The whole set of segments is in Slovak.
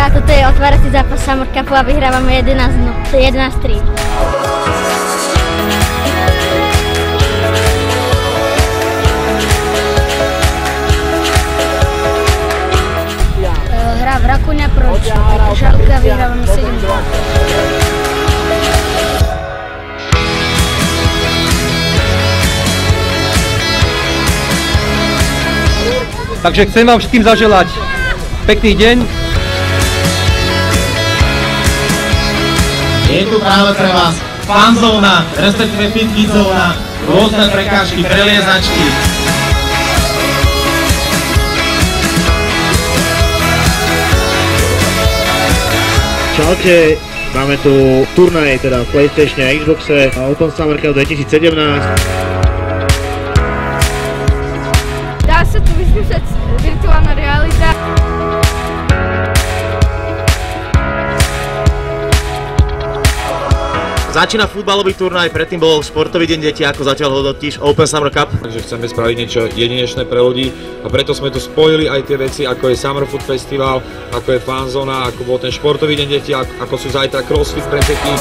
A toto je otvárací zápas Summer Cupu a vyhrávame 11-3. Hra v Rakuňa proti Žalke a vyhrávame 7-2. Takže chcem vám všetkým zaželať pekný deň. Je tu práve pre vás fanzóna, respektíve pitky zóna, rôzne prekážky, preliezačky. Čaute, máme tu turnaj teda v PlayStation a Xboxe Open Summer Cup 2017. Dá sa tu vyskúšať virtuálna realita. Začína futbalový turnaj, predtým bol športový deň detí, ako zatiaľ hodnotíš Open Summer Cup. Takže chceme spraviť niečo jedinečné pre ľudí a preto sme tu spojili aj tie veci, ako je Summer Food Festival, ako je fanzóna, ako bol ten športový deň detí, ako sú zajtra crossfit preteky.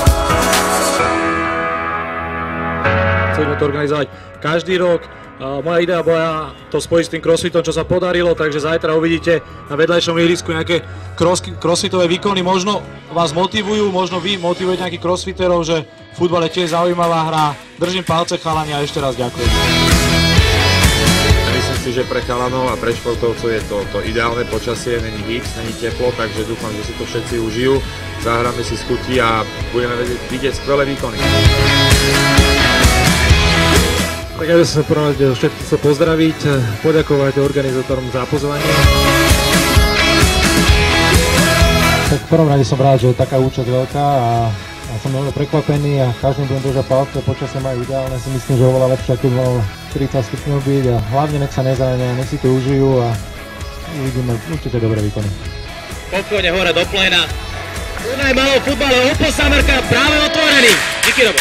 Chceme to organizovať každý rok. Moja idea bola to spojiť s tým crossfitom, čo sa podarilo, takže zajtra uvidíte na vedľajšom ihrisku nejaké crossfitové výkony. Možno vás motivujú, možno vy motivujete nejakých crossfiterov, že futbal je tiež zaujímavá hra. Držím palce chalani a ešte raz ďakujem. Myslím si, že pre chalanov a pre športovcov je to ideálne počasie, není hix, není teplo, takže dúfam, že si to všetci užijú. Zahráme si skutí a budeme vidieť skvelé výkony. Tak ja by som sa prvom rade všetkých chcel pozdraviť, poďakovať organizátorom za pozvanie. Tak v prvom rade som rád, že je taká účasť veľká a som veľmi prekvapený a každým budem držať palce, počasie majú ideálne, si myslím, že oveľa lepšie, ako by malo 30 stupňov byť a hlavne nech sa nezrania, nech si to užijú a uvidíme určite dobré výkony. Pokojne hore do pléna. Turnaj malého futbalu Open Summer Cup práve otvorený. Díky, Robo.